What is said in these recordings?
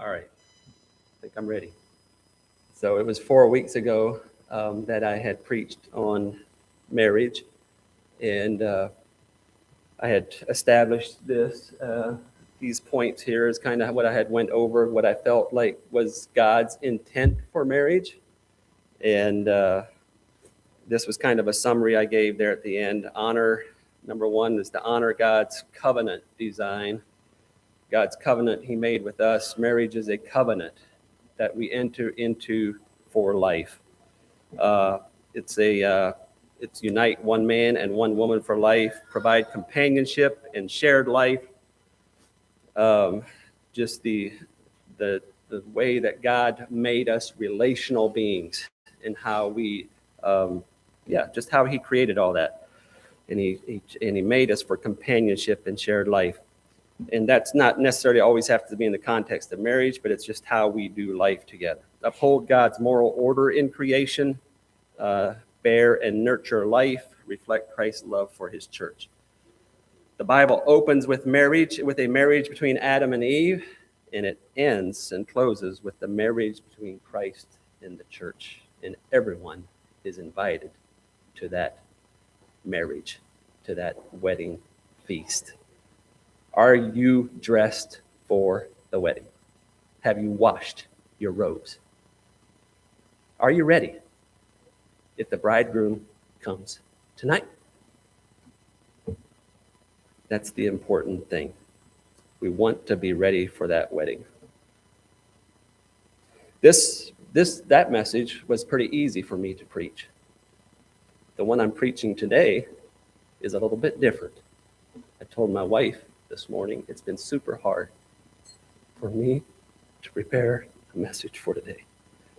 All right, I think I'm ready. So it was 4 weeks ago that I had preached on marriage, and I had established these points here is kind of what I had went over, what I felt like was God's intent for marriage, and this was kind of a summary I gave there at the end. Honor, number one, is to honor God's covenant design. God's covenant he made with us. Marriage is a covenant that we enter into for life. It's unite one man and one woman for life, provide companionship and shared life. Just the way that God made us relational beings and how we, just how he created all that. And he made us for companionship and shared life. And that's not necessarily always have to be in the context of marriage, but it's just how we do life together. Uphold God's moral order in creation, bear and nurture life, reflect Christ's love for his church. The Bible opens with a marriage between Adam and Eve, and it ends and closes with the marriage between Christ and the church. And everyone is invited to that marriage, to that wedding feast. Are you dressed for the wedding? Have you washed your robes? Are you ready if the bridegroom comes tonight? That's the important thing. We want to be ready for that wedding. That message was pretty easy for me to preach. The one I'm preaching today is a little bit different. I told my wife this morning, it's been super hard for me to prepare a message for today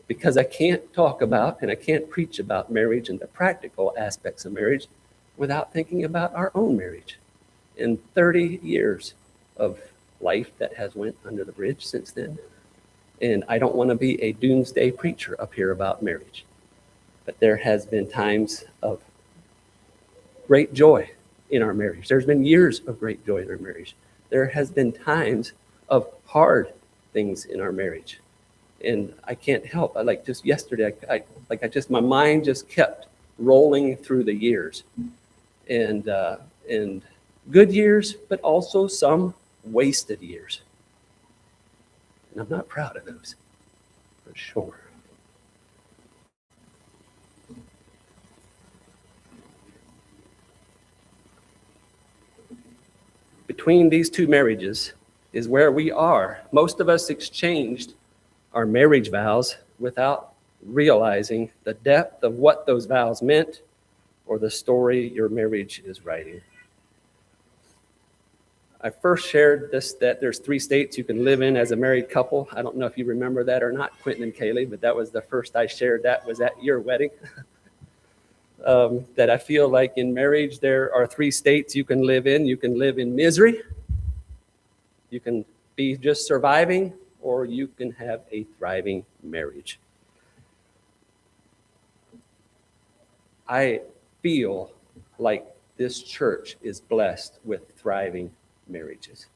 because I can't talk about and I can't preach about marriage and the practical aspects of marriage without thinking about our own marriage. In 30 years of life that has went under the bridge since then, and I don't want to be a doomsday preacher up here about marriage, but there has been times of great joy in our marriage. There's been years of great joy in our marriage. There has been times of hard things in our marriage. And I can't help, just yesterday, my mind just kept rolling through the years. And good years, but also some wasted years. And I'm not proud of those, for sure. Between these two marriages is where we are. Most of us exchanged our marriage vows without realizing the depth of what those vows meant or the story your marriage is writing. I first shared that there's 3 states you can live in as a married couple. I don't know if you remember that or not, Quentin and Kaylee, but that was the first I shared. That was at your wedding. That I feel like in marriage there are 3 states you can live in. You can live in misery, you can be just surviving, or you can have a thriving marriage. I feel like this church is blessed with thriving marriages.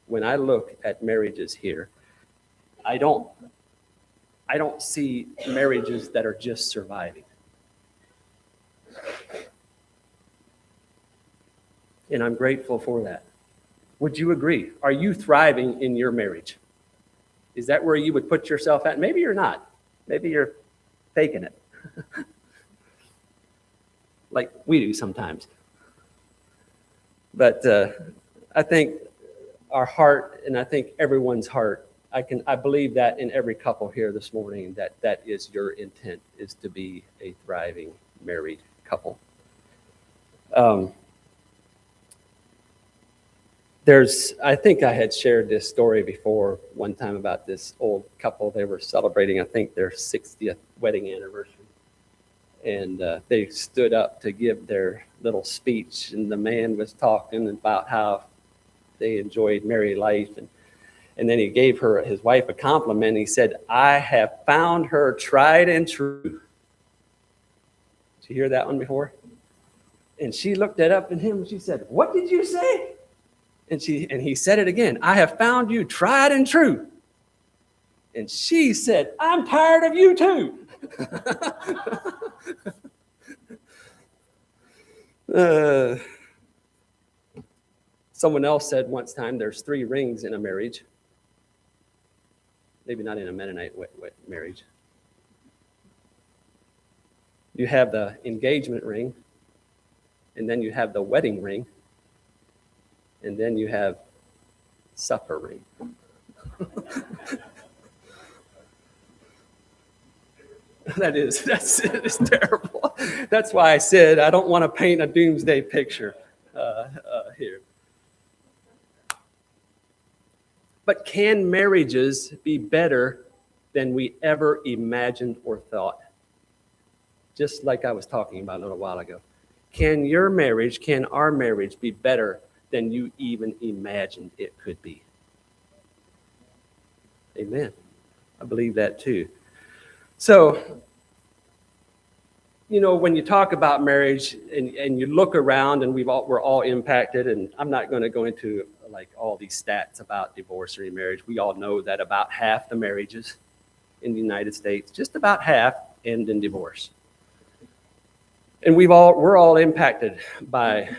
When I look at marriages here, I don't see marriages that are just surviving. And I'm grateful for that. Would you agree? Are you thriving in your marriage? Is that where you would put yourself at? Maybe you're not. Maybe you're faking it. Like we do sometimes. But I think our heart, and I think everyone's heart, I believe that in every couple here this morning, that is your intent, is to be a thriving married couple. I think I had shared this story before one time about this old couple. They were celebrating, I think, their 60th wedding anniversary. And they stood up to give their little speech, and the man was talking about how they enjoyed married life. And then he gave his wife a compliment. He said, "I have found her tried and true." Did you hear that one before? And she looked up at him and she said, "What did you say?" And he said it again, "I have found you tried and true." And she said, I'm tired of you too. Someone else said once time there's 3 rings in a marriage. Maybe not in a Mennonite marriage. You have the engagement ring, and then you have the wedding ring, and then you have supper ring. It's terrible. That's why I said I don't want to paint a doomsday picture here. But can marriages be better than we ever imagined or thought? Just like I was talking about a little while ago. Can our marriage be better than you even imagined it could be? Amen. I believe that too. So, when you talk about marriage and you look around, and we're all impacted, and I'm not going to go into like all these stats about divorce or remarriage. We all know that about half the marriages in the United States, just about half, end in divorce. And we're all impacted by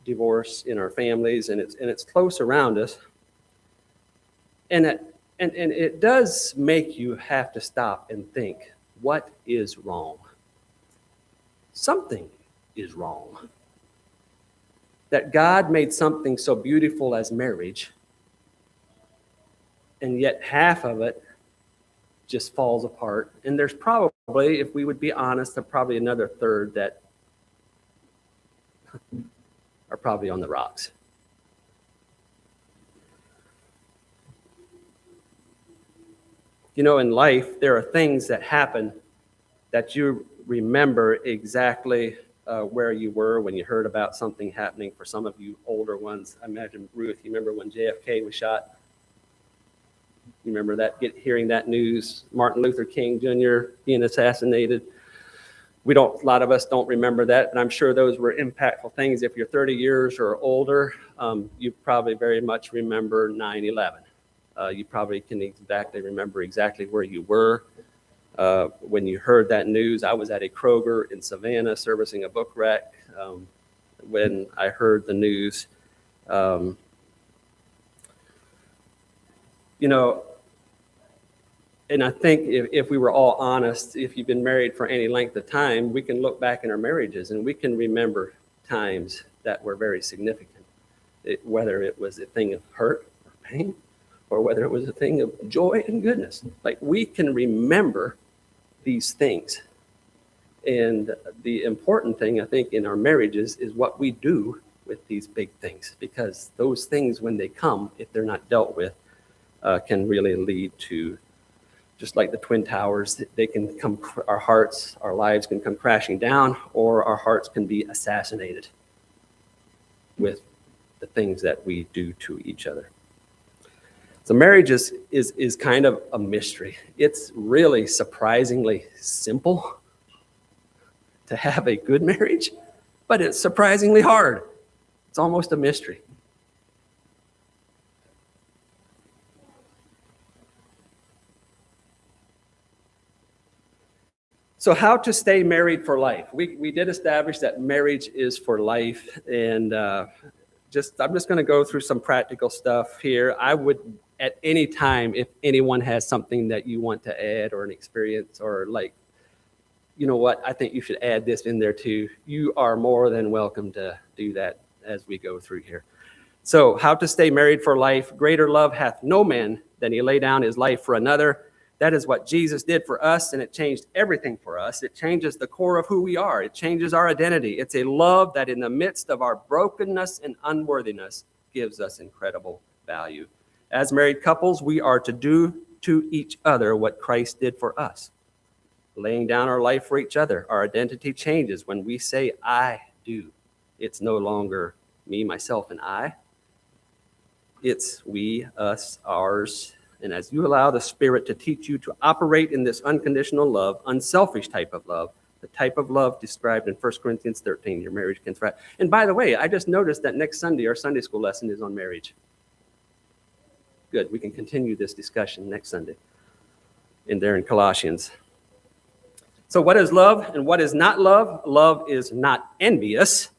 divorce in our families, and it's close around us. And it does make you have to stop and think, what is wrong? Something is wrong. That God made something so beautiful as marriage, and yet half of it just falls apart. And there's probably, if we would be honest, there's probably another third that are probably on the rocks. In life, there are things that happen that you remember exactly where you were when you heard about something happening. For some of you older ones, I imagine, Ruth, you remember when JFK was shot? You remember that, hearing that news, Martin Luther King Jr. being assassinated? A lot of us don't remember that, and I'm sure those were impactful things. If you're 30 years or older, you probably very much remember 9/11. You probably can remember exactly where you were when you heard that news. I was at a Kroger in Savannah servicing a book wreck when I heard the news. And I think if we were all honest, if you've been married for any length of time, we can look back in our marriages and we can remember times that were very significant, whether it was a thing of hurt or pain, or whether it was a thing of joy and goodness. Like, we can remember these things. And the important thing, I think, in our marriages is what we do with these big things, because those things, when they come, if they're not dealt with, can really lead to, just like the Twin Towers, they can come, our lives can come crashing down, or our hearts can be assassinated with the things that we do to each other. So marriage is kind of a mystery. It's really surprisingly simple to have a good marriage, but it's surprisingly hard. It's almost a mystery. So how to stay married for life? We did establish that marriage is for life, and I'm just going to go through some practical stuff here. I would, at any time, if anyone has something that you want to add, or an experience, or like, you know what, I think you should add this in there too, you are more than welcome to do that as we go through here. So, how to stay married for life. Greater love hath no man than he lay down his life for another. That is what Jesus did for us, and it changed everything for us. It changes the core of who we are. It changes our identity. It's a love that in the midst of our brokenness and unworthiness gives us incredible value. As married couples, we are to do to each other what Christ did for us, laying down our life for each other. Our identity changes when we say, I do. It's no longer me, myself, and I. It's we, us, ours. And as you allow the Spirit to teach you to operate in this unconditional love, unselfish type of love, the type of love described in 1 Corinthians 13, your marriage can thrive. And by the way, I just noticed that next Sunday, our Sunday school lesson is on marriage. Good, we can continue this discussion next Sunday. in there in Colossians. So what is love and what is not love? Love is not envious.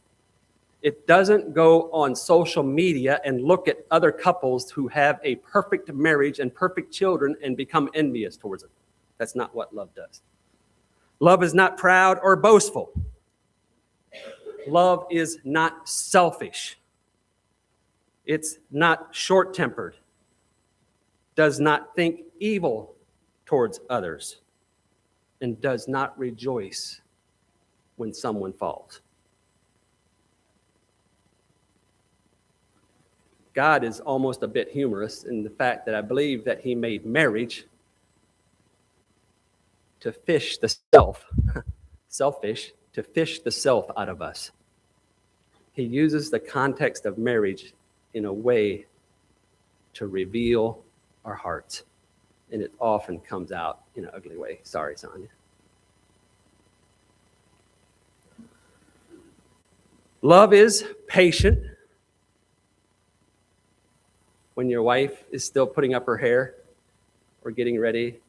It doesn't go on social media and look at other couples who have a perfect marriage and perfect children and become envious towards it. That's not what love does. Love is not proud or boastful. Love is not selfish. It's not short-tempered. Does not think evil towards others, and does not rejoice when someone falls. God is almost a bit humorous in the fact that I believe that he made marriage to fish the selfish, to fish the self out of us. He uses the context of marriage in a way to reveal our hearts. And it often comes out in an ugly way. Sorry, Sonia. Love is patient. When your wife is still putting up her hair or getting ready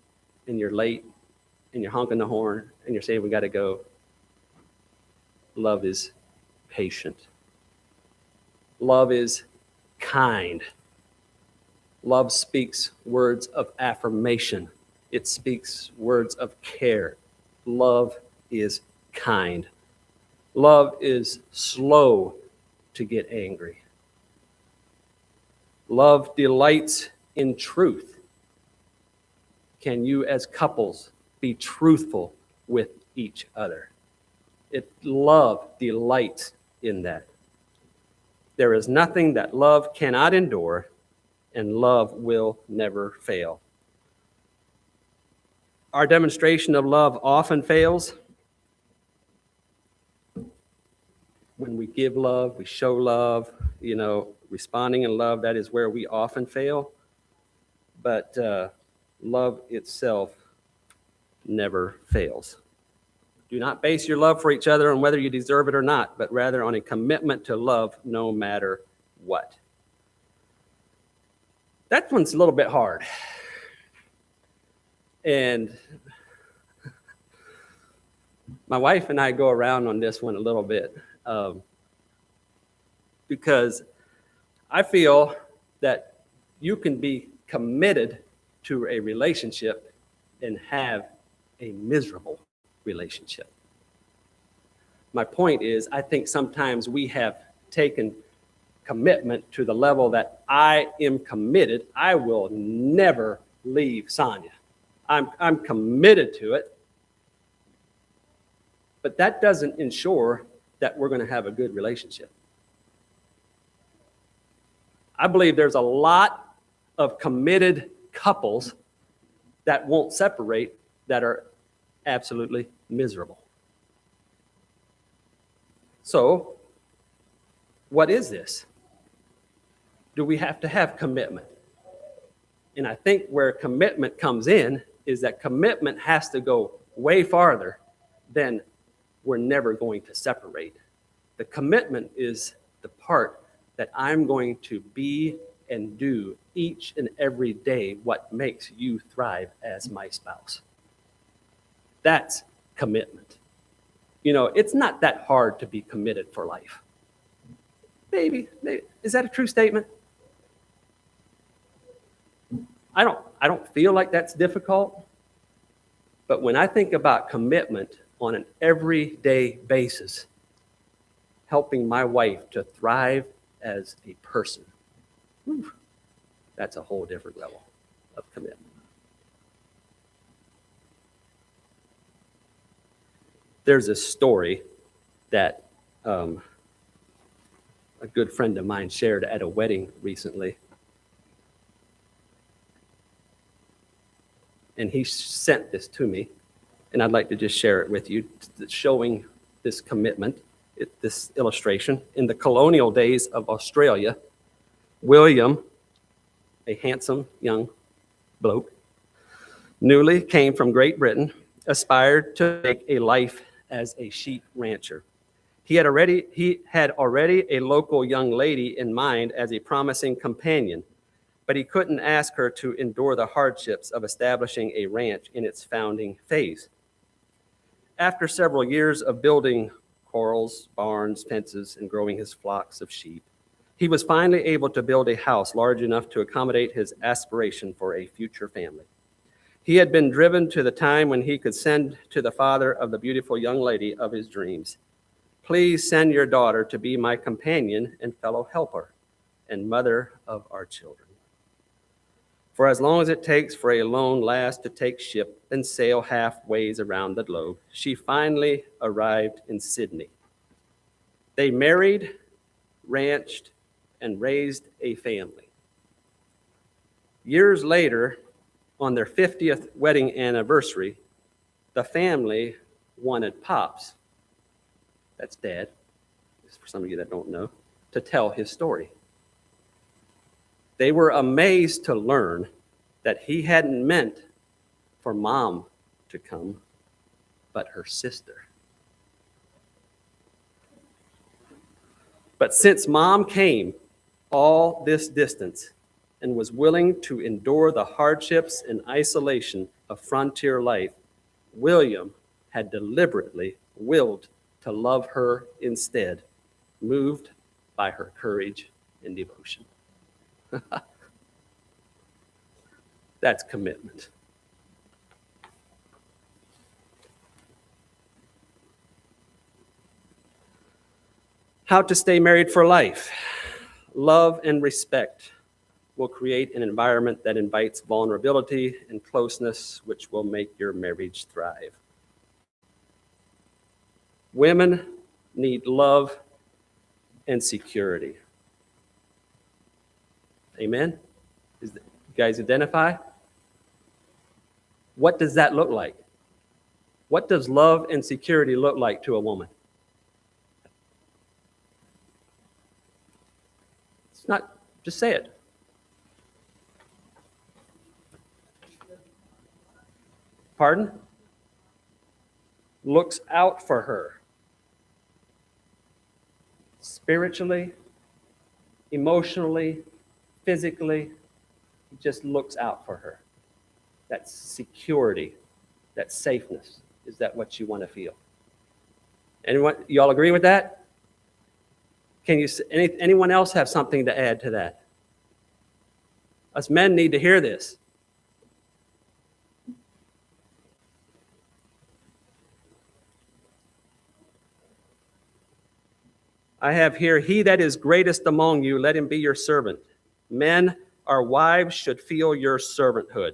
and you're late and you're honking the horn and you're saying we got to go, love is patient. Love is kind. Love speaks words of affirmation. It speaks words of care. Love is kind. Love is slow to get angry. Love delights in truth. Can you as couples be truthful with each other? Love delights in that. There is nothing that love cannot endure, and love will never fail. Our demonstration of love often fails. When we give love, we show love, responding in love, that is where we often fail. But love itself never fails. Do not base your love for each other on whether you deserve it or not, but rather on a commitment to love no matter what. That one's a little bit hard. And my wife and I go around on this one a little bit because I feel that you can be committed to a relationship and have a miserable relationship. My point is, I think sometimes we have taken commitment to the level that I am committed. I will never leave Sonia. I'm committed to it. But that doesn't ensure that we're going to have a good relationship. I believe there's a lot of committed couples that won't separate that are absolutely miserable. So, what is this? Do we have to have commitment? And I think where commitment comes in is that commitment has to go way farther than we're never going to separate. The commitment is the part that I'm going to be and do each and every day what makes you thrive as my spouse. That's commitment. It's not that hard to be committed for life. Maybe. Is that a true statement? I don't feel like that's difficult. But when I think about commitment on an everyday basis, helping my wife to thrive as a person, that's a whole different level of commitment. There's a story that a good friend of mine shared at a wedding recently. And he sent this to me, and I'd like to just share it with you, showing this commitment, this illustration. In the colonial days of Australia, William, a handsome young bloke, newly came from Great Britain, aspired to make a life as a sheep rancher. He had already a local young lady in mind as a promising companion. but he couldn't ask her to endure the hardships of establishing a ranch in its founding phase. After several years of building corrals, barns, fences, and growing his flocks of sheep, he was finally able to build a house large enough to accommodate his aspiration for a future family. He had been driven to the time when he could send to the father of the beautiful young lady of his dreams, "Please send your daughter to be my companion and fellow helper and mother of our children. For as long as it takes for a lone lass to take ship and sail half-ways around the globe," she finally arrived in Sydney. They married, ranched, and raised a family. Years later, on their 50th wedding anniversary, the family wanted Pops, that's Dad, for some of you that don't know, to tell his story. They were amazed to learn that he hadn't meant for Mom to come, but her sister. But since Mom came all this distance and was willing to endure the hardships and isolation of frontier life, William had deliberately willed to love her instead, moved by her courage and devotion. That's commitment. How to stay married for life. Love and respect will create an environment that invites vulnerability and closeness, which will make your marriage thrive. Women need love and security. Amen? You guys identify? What does that look like? What does love and security look like to a woman? It's not, just say it. Pardon? Looks out for her. Spiritually, emotionally, physically, he just looks out for her. That's security, that's safeness. Is that what you want to feel? Anyone, you all agree with that? Can you, anyone else have something to add to that? Us men need to hear this. I have here, he that is greatest among you, let him be your servant. Men, our wives should feel your servanthood.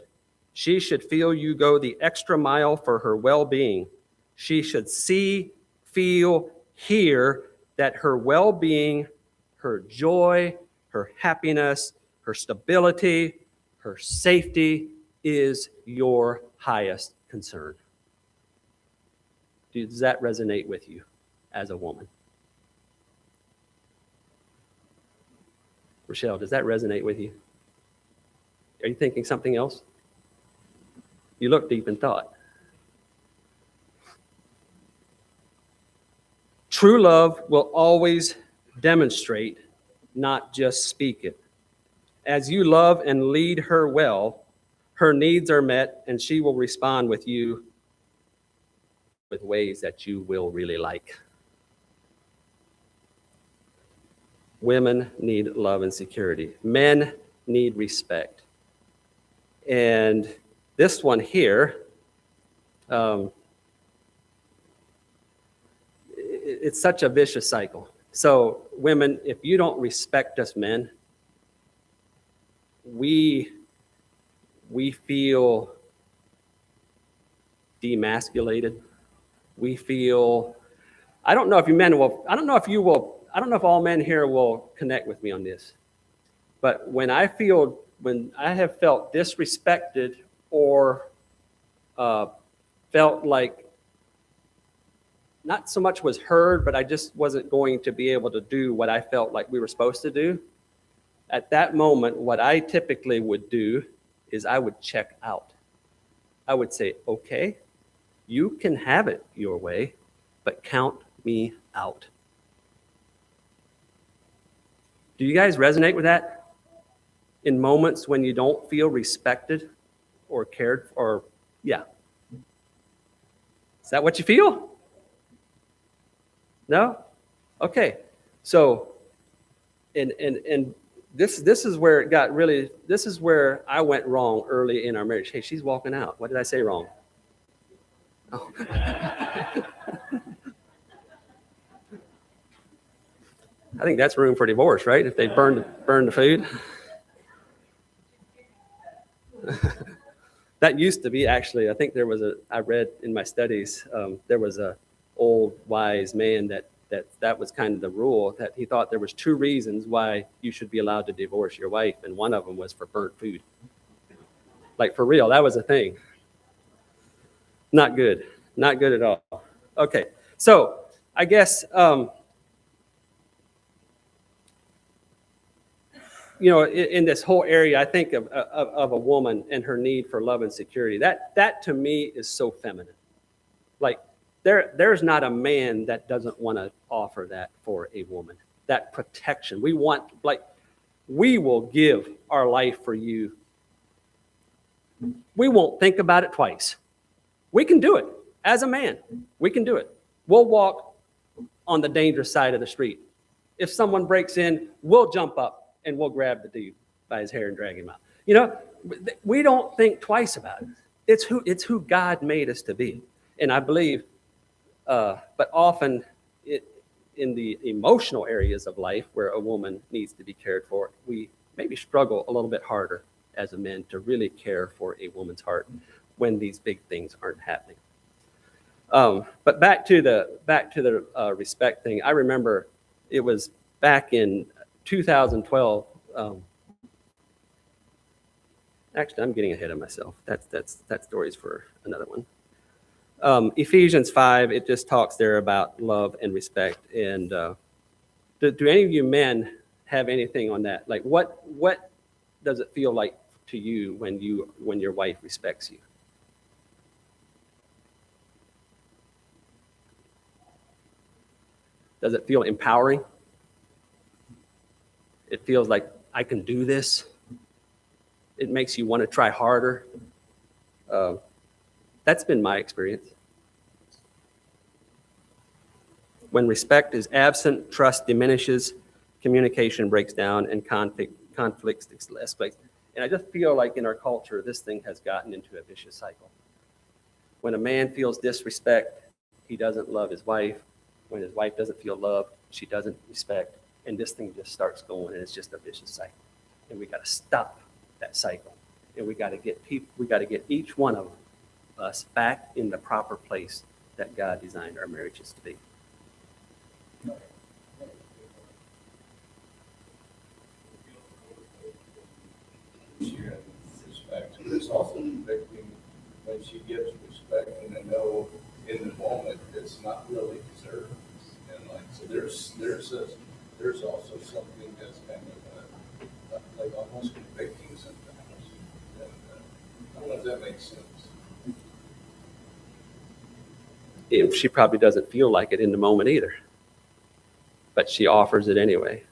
She should feel you go the extra mile for her well-being. She should see, feel, hear that her well-being, her joy, her happiness, her stability, her safety is your highest concern. Does that resonate with you as a woman? Rochelle, does that resonate with you? Are you thinking something else? You look deep in thought. True love will always demonstrate, not just speak it. As you love and lead her well, her needs are met, and she will respond with you with ways that you will really like. Women need love and security. Men need respect. And this one here, it's such a vicious cycle. So women, if you don't respect us men, we feel demasculated. We feel, I don't know if all men here will connect with me on this. But when I have felt disrespected or felt like not so much was heard, but I just wasn't going to be able to do what I felt like we were supposed to do, at that moment, what I typically would do is I would check out. I would say, okay, you can have it your way, but count me out. Do you guys resonate with that? in moments when you don't feel respected or cared for? Yeah. Is that what you feel? No? Okay. So, and this is where it got really, this is where I went wrong early in our marriage. Hey, she's walking out. What did I say wrong? Oh. I think that's room for divorce, right? If they burn the food. That used to be, actually, I think I read in my studies, there was a old wise man that was kind of the rule, that he thought there was 2 reasons why you should be allowed to divorce your wife, and one of them was for burnt food. Like, for real, that was a thing. Not good. Not good at all. Okay, so I guess, in this whole area, I think of a woman and her need for love and security. That to me is so feminine. Like, there's not a man that doesn't want to offer that for a woman. That protection. We will give our life for you. We won't think about it twice. We can do it. As a man, we can do it. We'll walk on the dangerous side of the street. If someone breaks in, we'll jump up and we'll grab the dude by his hair and drag him out. We don't think twice about it. It's who God made us to be. And I believe, but often in the emotional areas of life where a woman needs to be cared for, we maybe struggle a little bit harder as a man to really care for a woman's heart when these big things aren't happening. But back to the respect thing. I remember it was back in 2012. Actually, I'm getting ahead of myself. That story's for another one. Ephesians 5, it just talks there about love and respect. And do any of you men have anything on that? Like, what does it feel like to you when your wife respects you? Does it feel empowering? It feels like I can do this. It makes you want to try harder. That's been my experience. When respect is absent, trust diminishes, communication breaks down, and conflicts escalate. And I just feel like in our culture, this thing has gotten into a vicious cycle. When a man feels disrespect, he doesn't love his wife. When his wife doesn't feel loved, she doesn't respect. And this thing just starts going, and it's just a vicious cycle. And we got to stop that cycle. And we got to get each one of us back in the proper place that God designed our marriages to be. Respect. It's also convicting when she gives respect and they know in the moment it's not really deserved. And so there's also something that's kind of like almost convicting sometimes. And I don't know if that makes sense. She probably doesn't feel like it in the moment either, but she offers it anyway.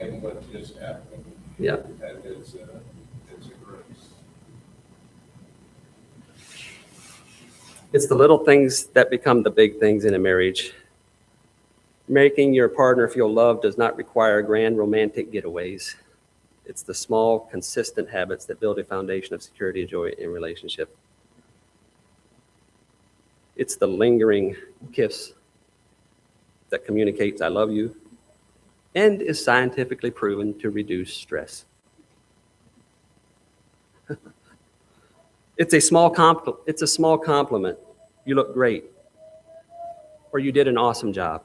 And what just happened, Yeah. that is it's a grace. It's the little things that become the big things in a marriage. Making your partner feel loved does not require grand romantic getaways. It's the small, consistent habits that build a foundation of security and joy in relationship. It's the lingering kiss that communicates "I love you" and is scientifically proven to reduce stress. It's a small compliment. You look great. Or you did an awesome job.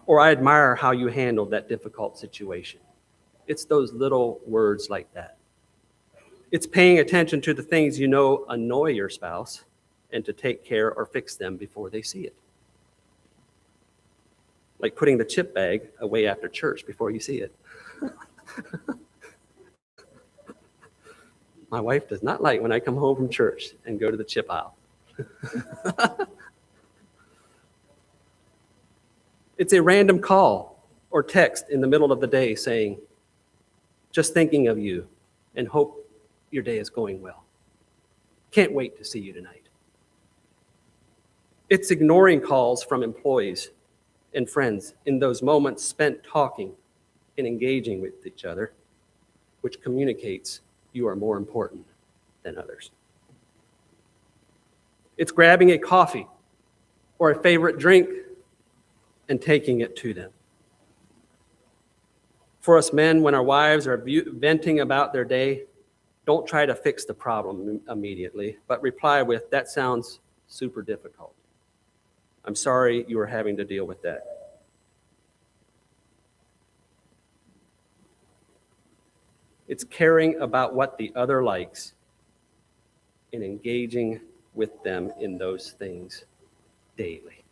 Or I admire how you handled that difficult situation. It's those little words like that. It's paying attention to the things you know annoy your spouse and to take care or fix them before they see it. Like putting the chip bag away after church before you see it. My wife does not like when I come home from church and go to the chip aisle. It's a random call or text in the middle of the day saying, just thinking of you and hope your day is going well. Can't wait to see you tonight. It's ignoring calls from employees and friends in those moments spent talking and engaging with each other, which communicates you are more important than others. It's grabbing a coffee or a favorite drink and taking it to them. For us men, when our wives are venting about their day, don't try to fix the problem immediately, but reply with, "That sounds super difficult. I'm sorry you are having to deal with that." It's caring about what the other likes and engaging with them in those things daily.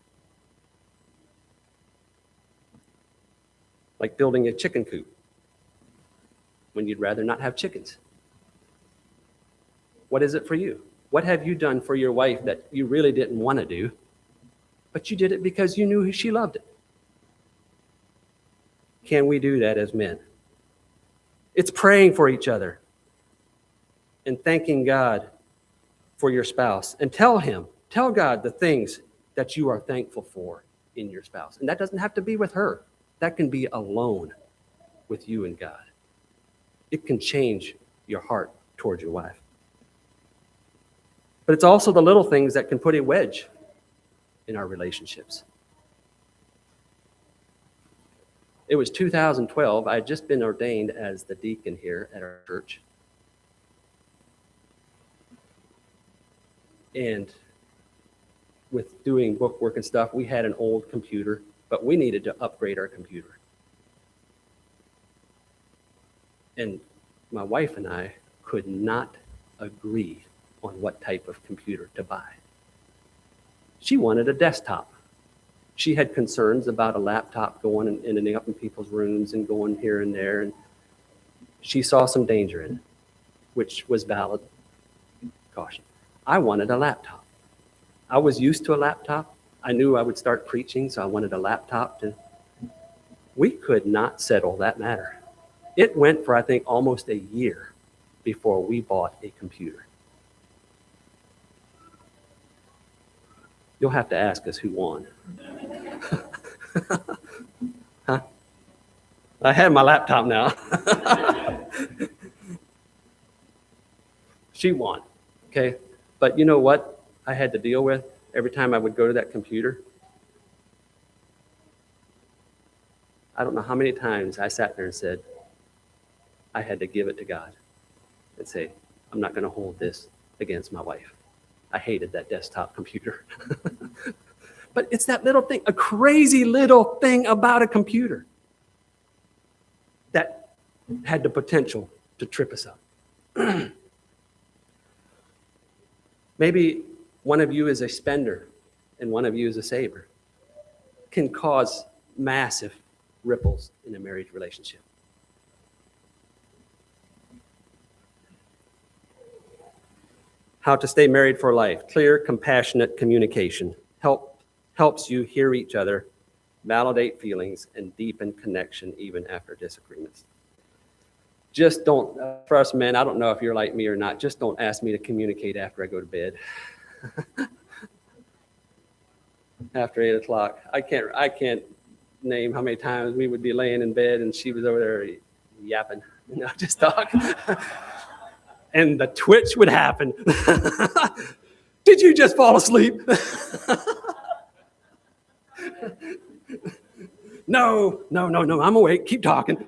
Like building a chicken coop when you'd rather not have chickens. What is it for you? What have you done for your wife that you really didn't want to do, but you did it because you knew she loved it? Can we do that as men? It's praying for each other and thanking God for your spouse. And tell God the things that you are thankful for in your spouse. And that doesn't have to be with her. That can be alone with you and God. It can change your heart towards your wife. But it's also the little things that can put a wedge in our relationships. It was 2012. I had just been ordained as the deacon here at our church. And with doing book work and stuff, we had an old computer, but we needed to upgrade our computer. And my wife and I could not agree on what type of computer to buy. She wanted a desktop. She had concerns about a laptop going and ending up in people's rooms and going here and there. And she saw some danger in it, which was valid caution. I wanted a laptop. I was used to a laptop. I knew I would start preaching, so I wanted a laptop. We could not settle that matter. It went for, I think, almost a year before we bought a computer. You'll have to ask us who won. Huh? I have my laptop now. She won, okay? But you know what I had to deal with every time I would go to that computer? I don't know how many times I sat there and said, I had to give it to God and say, I'm not going to hold this against my wife. I hated that desktop computer. But it's that little thing, a crazy little thing about a computer that had the potential to trip us up. Maybe one of you is a spender and one of you is a saver. Can cause massive ripples in a marriage relationship. How to stay married for life. Clear, compassionate communication helps you hear each other, validate feelings, and deepen connection even after disagreements. Just don't, for us men, I don't know if you're like me or not, just don't ask me to communicate after I go to bed. After 8 o'clock. I can't name how many times we would be laying in bed and she was over there yapping, just talking. And the twitch would happen. Did you just fall asleep? No, I'm awake. Keep talking.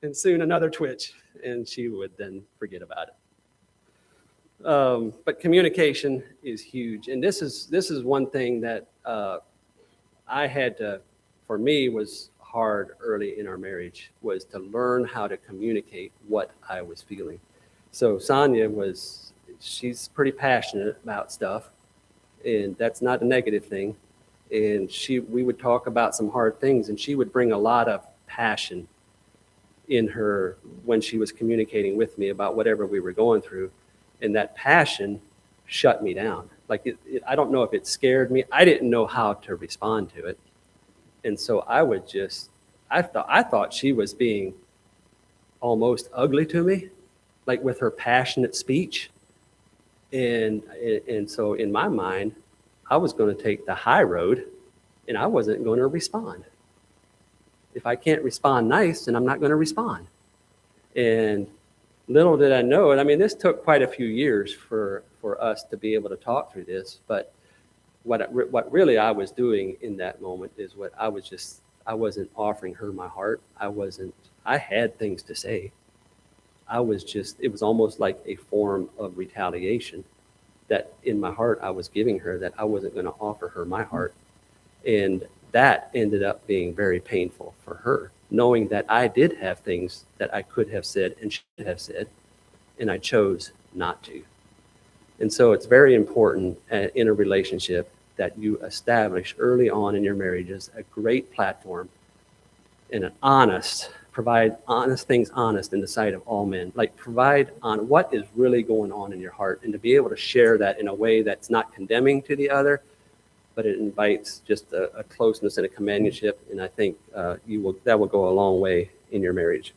And soon another twitch, and she would then forget about it. But communication is huge, and this is one thing that I had to, for me, was hard early in our marriage, was to learn how to communicate what I was feeling. So Sonia she's pretty passionate about stuff, and that's not a negative thing. And we would talk about some hard things, and she would bring a lot of passion in her when she was communicating with me about whatever we were going through. And that passion shut me down. Like I don't know if it scared me. I didn't know how to respond to it. And so I thought she was being almost ugly to me, like with her passionate speech. And so in my mind, I was going to take the high road and I wasn't going to respond. If I can't respond nice, then I'm not going to respond. And little did I know it. I mean, this took quite a few years for us to be able to talk through this. But what really I was doing in that moment is I wasn't offering her my heart. I had things to say. It was almost like a form of retaliation that in my heart I was giving her, that I wasn't going to offer her my heart. And that ended up being very painful for her, knowing that I did have things that I could have said and should have said, and I chose not to. And so it's very important in a relationship that you establish early on in your marriages a great platform and provide honest things honest in the sight of all men. Like provide on what is really going on in your heart, and to be able to share that in a way that's not condemning to the other, but it invites just a closeness and a companionship. And I think that will go a long way in your marriage.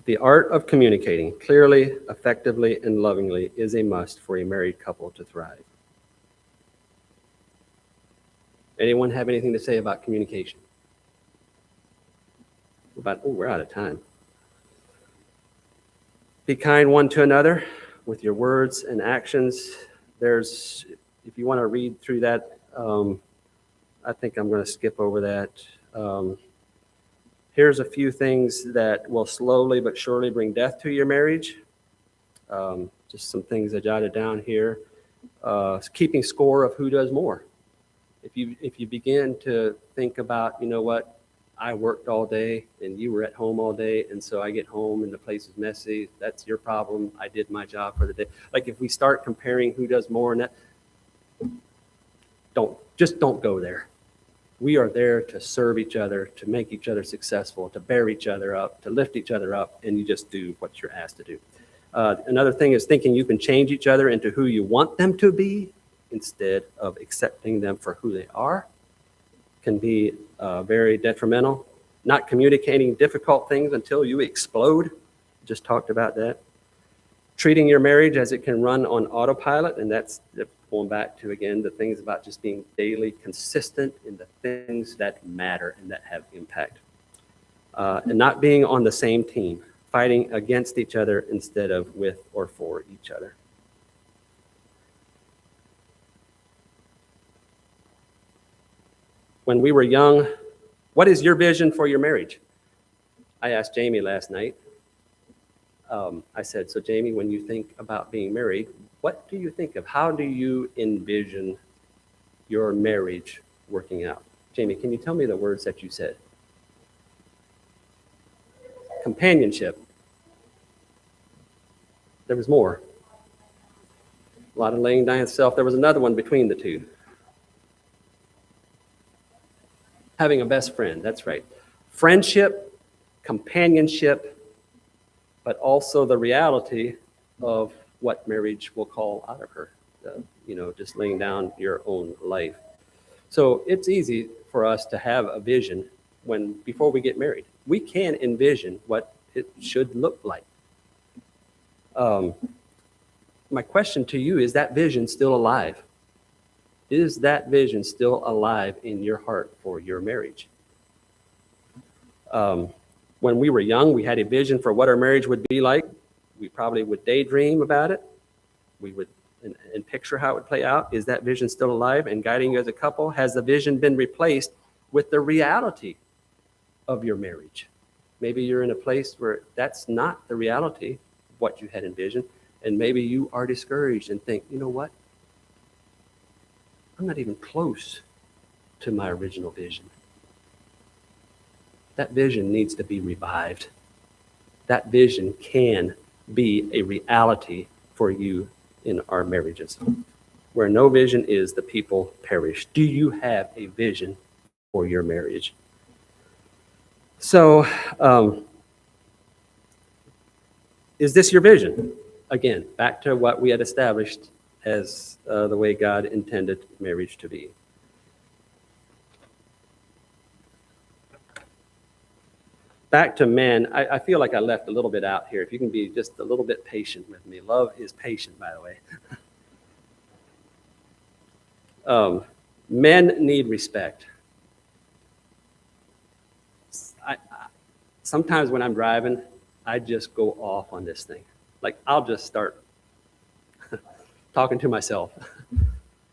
The art of communicating clearly, effectively, and lovingly is a must for a married couple to thrive. Anyone have anything to say about communication? We're out of time. Be kind one to another with your words and actions. If you want to read through that, I think I'm going to skip over that. Here's a few things that will slowly but surely bring death to your marriage. Just some things I jotted down here. Keeping score of who does more. If you begin to think about, you know what, I worked all day and you were at home all day, and so I get home and the place is messy, that's your problem. I did my job for the day. Like if we start comparing who does more and that, don't go there. We are there to serve each other, to make each other successful, to bear each other up, to lift each other up, and you just do what you're asked to do. Another thing is thinking you can change each other into who you want them to be instead of accepting them for who they are can be very detrimental. Not communicating difficult things until you explode. Just talked about that. Treating your marriage as it can run on autopilot, and that's going back to, again, the things about just being daily consistent in the things that matter and that have impact. And not being on the same team, fighting against each other instead of with or for each other. When we were young, what is your vision for your marriage? I asked Jamie last night. I said, so Jamie, when you think about being married, what do you think of? How do you envision your marriage working out? Jamie, can you tell me the words that you said? Companionship. There was more. A lot of laying down self. There was another one between the two. Having a best friend, that's right. Friendship, companionship, but also the reality of what marriage will call out of her, just laying down your own life. So it's easy for us to have a vision before we get married. We can envision what it should look like. My question to you, is that vision still alive? Is that vision still alive in your heart for your marriage? When we were young, we had a vision for what our marriage would be like. We probably would daydream about it. We would and picture how it would play out. Is that vision still alive and guiding you as a couple? Has the vision been replaced with the reality of your marriage? Maybe you're in a place where that's not the reality of what you had envisioned, and maybe you are discouraged and think, you know what? I'm not even close to my original vision. That vision needs to be revived. That vision can be a reality for you in our marriages. Where no vision is, the people perish. Do you have a vision for your marriage? So, is this your vision? Again, back to what we had established as the way God intended marriage to be. Back to men, I feel like I left a little bit out here. If you can be just a little bit patient with me. Love is patient, by the way. Men need respect. Sometimes when I'm driving, I just go off on this thing. Like, I'll just start talking to myself.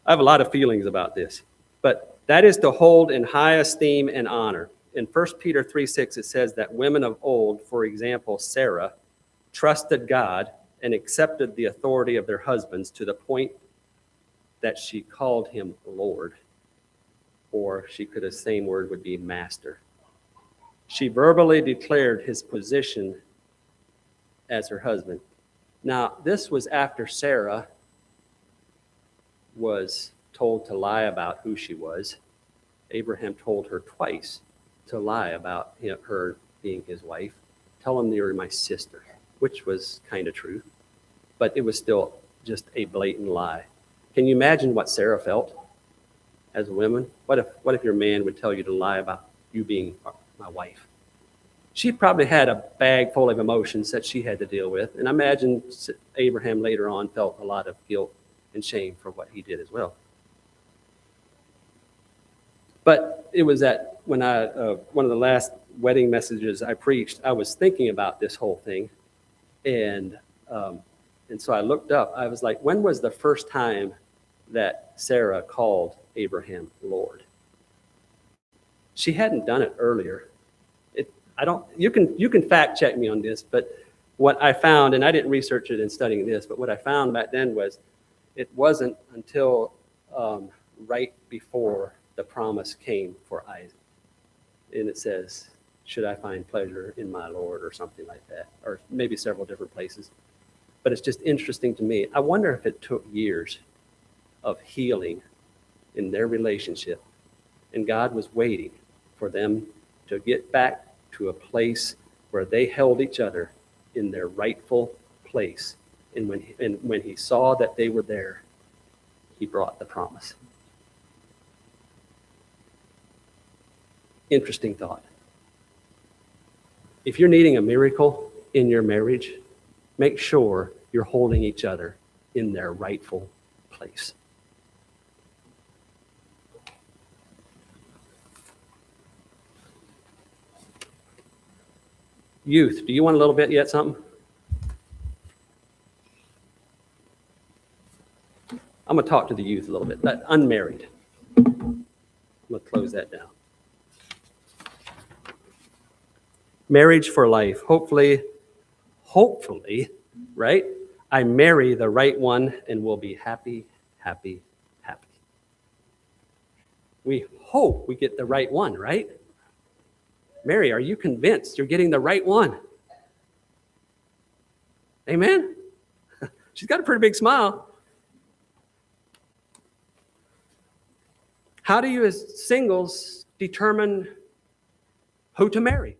I have a lot of feelings about this. But that is to hold in high esteem and honor. In 1 Peter 3:6, it says that women of old, for example, Sarah, trusted God and accepted the authority of their husbands to the point that she called him Lord. Or she could, the same word would be master. She verbally declared his position as her husband. Now, this was after Sarah was told to lie about who she was. Abraham told her twice to lie about her being his wife. Tell him you're my sister, which was kind of true, but it was still just a blatant lie. Can you imagine what Sarah felt as a woman? What if your man would tell you to lie about you being my wife? She probably had a bag full of emotions that she had to deal with, and I imagine Abraham later on felt a lot of guilt and shame for what he did as well. But it was that when one of the last wedding messages I preached, I was thinking about this whole thing, and so I looked up. I was like, when was the first time that Sarah called Abraham Lord? She hadn't done it earlier. You can fact check me on this, but what I found, and I didn't research it in studying this, but what I found back then was it wasn't until right before the promise came for Isaac. And it says, should I find pleasure in my Lord, or something like that, or maybe several different places. But it's just interesting to me. I wonder if it took years of healing in their relationship, and God was waiting for them to get back to a place where they held each other in their rightful place. And when he saw that they were there, he brought the promise. Interesting thought. If you're needing a miracle in your marriage, make sure you're holding each other in their rightful place. Youth, do you want a little bit yet, something? I'm going to talk to the youth a little bit. That unmarried. I'm going to close that down. Marriage for life. Hopefully, right? I marry the right one and will be happy, happy, happy. We hope we get the right one, right? Mary, are you convinced you're getting the right one? Amen? She's got a pretty big smile. How do you as singles determine who to marry?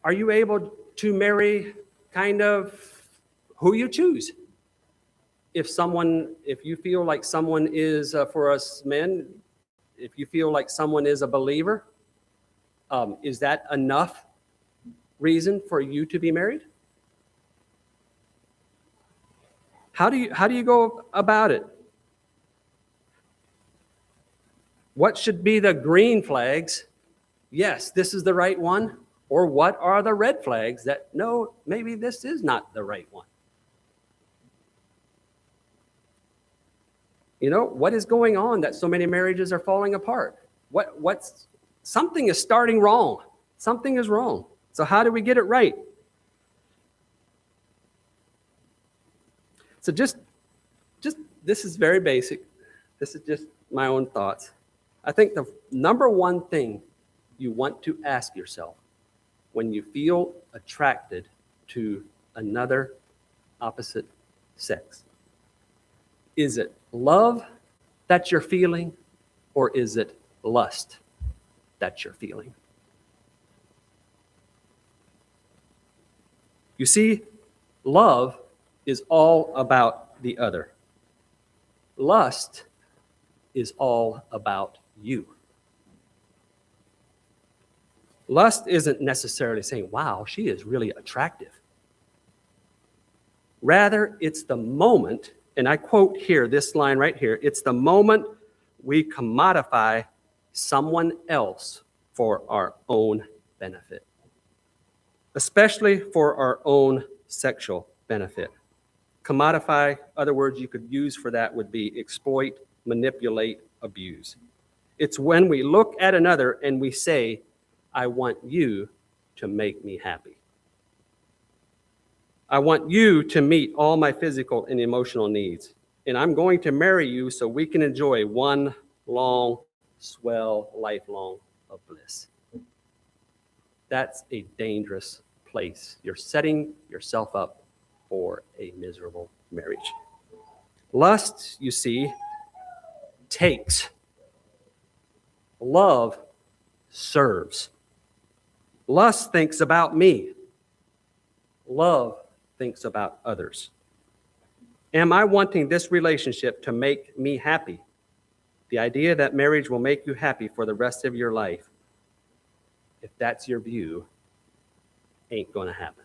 Are you able to marry kind of who you choose? If you feel like someone is, for us men, if you feel like someone is a believer, is that enough reason for you to be married? How do you go about it? What should be the green flags? Yes, this is the right one. Or what are the red flags that, no, maybe this is not the right one? You know, what is going on that so many marriages are falling apart? Something is starting wrong. Something is wrong. So how do we get it right? So just this is very basic. This is just my own thoughts. I think the number one thing you want to ask yourself when you feel attracted to another opposite sex, is it love that you're feeling, or is it lust that you're feeling? You see, Love is all about the other. Lust is all about you. Lust isn't necessarily saying, wow, she is really attractive. Rather, it's the moment, and I quote here, this line right here, it's the moment we commodify someone else for our own benefit, especially for our own sexual benefit. Commodify, other words you could use for that would be exploit, manipulate, abuse. It's when we look at another and we say, I want you to make me happy. I want you to meet all my physical and emotional needs. And I'm going to marry you so we can enjoy one long, swell, lifelong of bliss. That's a dangerous place. You're setting yourself up for a miserable marriage. Lust, you see, takes. Love serves. Lust thinks about me. Love thinks about others. Am I wanting this relationship to make me happy? The idea that marriage will make you happy for the rest of your life, if that's your view, ain't going to happen.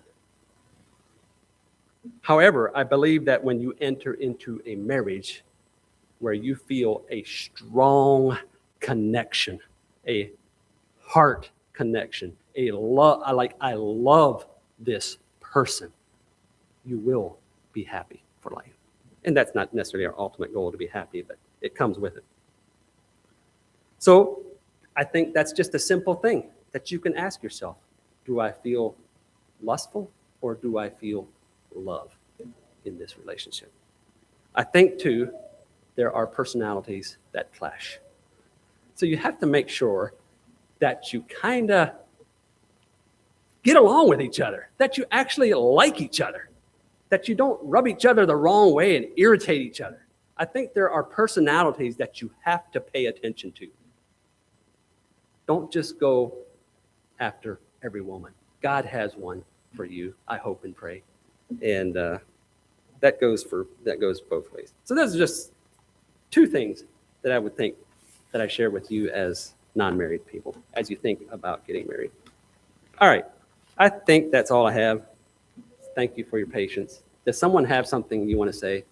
However, I believe that when you enter into a marriage where you feel a strong connection, a heart connection, I love this person, you will be happy for life. And that's not necessarily our ultimate goal to be happy, but it comes with it. So I think that's just a simple thing that you can ask yourself. Do I feel lustful or do I feel love in this relationship? I think, too, there are personalities that clash. So you have to make sure that you kind of get along with each other, that you actually like each other, that you don't rub each other the wrong way and irritate each other. I think there are personalities that you have to pay attention to. Don't just go after every woman. God has one for you, I hope and pray. And that goes both ways. So those are just two things that I would think that I share with you as non-married people as you think about getting married. All right. I think that's all I have. Thank you for your patience. Does someone have something you want to say?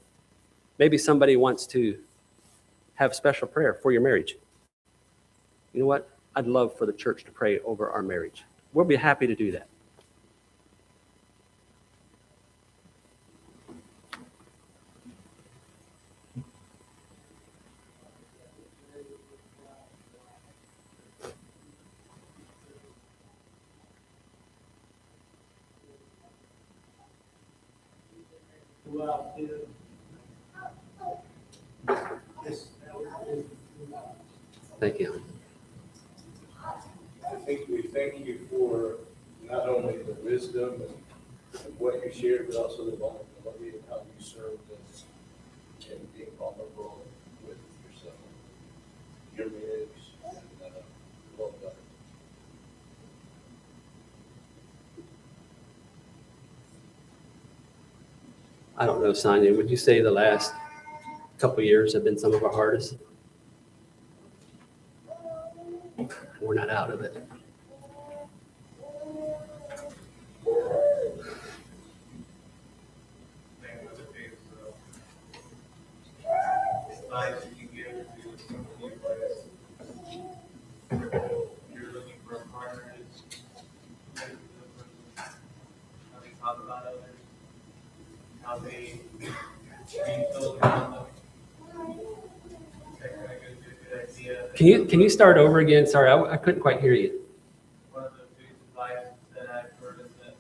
Maybe somebody wants to have special prayer for your marriage. You know what? I'd love for the church to pray over our marriage. We'll be happy to do that. Thank you. I think we thank you for not only the wisdom and what you shared, but also the vulnerability of how you served us and being vulnerable with yourself, your marriage, and love others. I don't know, Sonia, would you say the last couple of years have been some of our hardest? We're not out of it. You're looking for a partner that's how they talk about others, how they treat those around them. That kind of gives you a good idea. Can you start over again? Sorry, I couldn't quite hear you. One of the biggest advice that I've heard is that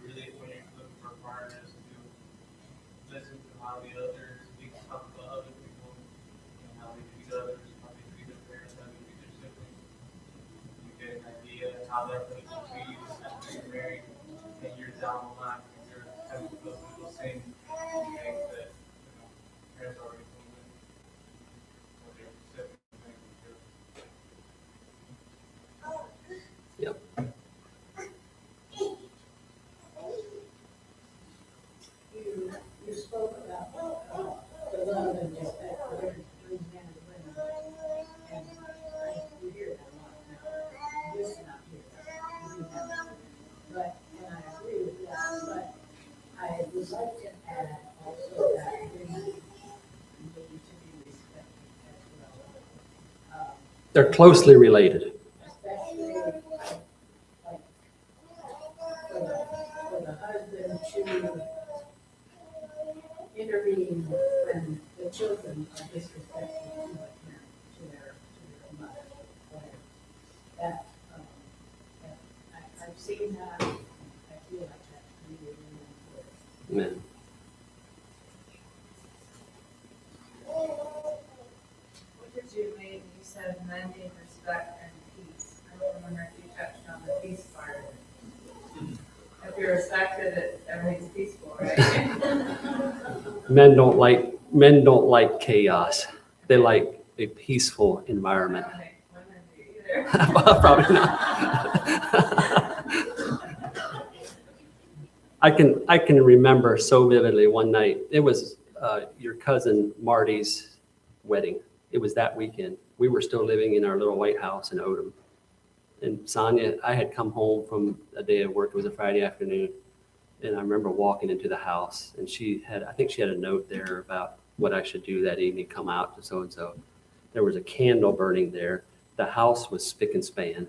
when you're looking for partners, to listen to how the others talk about other people and how they treat others, how they treat their parents, how they treat their siblings. You get an idea of how that person treat you after you're married 10 years down the line. You're having to go through those same things that parents already told them. Or they're accepting things. Yep. They're closely related. especially like for the husband to intervene when the children are disrespectful to a parent, to their mother, whatever. That, I've seen that, I feel like that's really, really important. Amen. What did you mean, you said mending, respect, and peace? I don't remember if you touched on the peace part of it. If you're respected, everything's peaceful, right? Men don't like chaos. They like a peaceful environment. I don't think women do either. Probably not. I can remember so vividly one night. It was your cousin Marty's wedding. It was that weekend. We were still living in our little white house in Odum. And Sonia, I had come home from a day of work. It was a Friday afternoon. And I remember walking into the house, and I think she had a note there about what I should do that evening, come out to so-and-so. There was a candle burning there. The house was spick and span.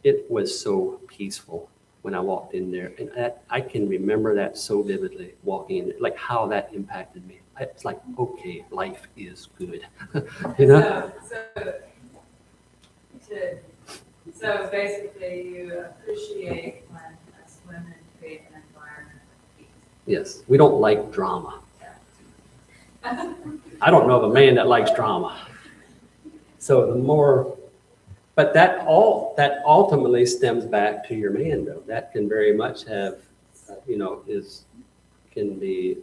It was so peaceful when I walked in there. And I can remember that so vividly, walking in, like how that impacted me. It's like, okay, life is good. You know? So basically you appreciate when us women create an environment of peace. Yes, we don't like drama. I don't know of a man that likes drama. So the more, but that ultimately stems back to your man, though. That can very much have, can be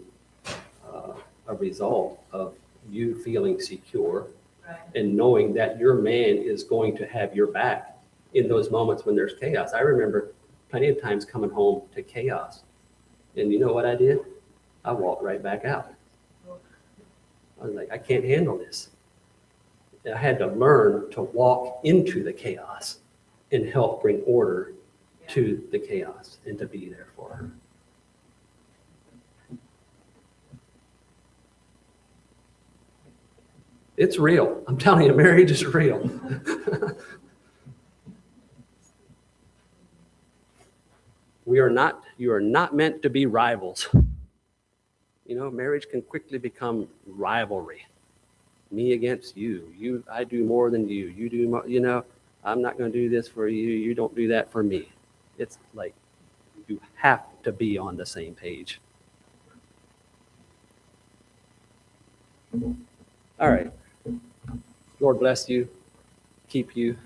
a result of you feeling secure Right. and knowing that your man is going to have your back in those moments when there's chaos. I remember plenty of times coming home to chaos. And you know what I did? I walked right back out. I was like, I can't handle this. And I had to learn to walk into the chaos and help bring order to the chaos and to be there for her. It's real. I'm telling you, marriage is real. You are not meant to be rivals. Marriage can quickly become rivalry. Me against you. I do more than you. You do more, I'm not going to do this for you. You don't do that for me. It's like you have to be on the same page. All right. Lord bless you, keep you,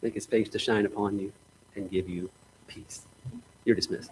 make his face to shine upon you, and give you peace. You're dismissed.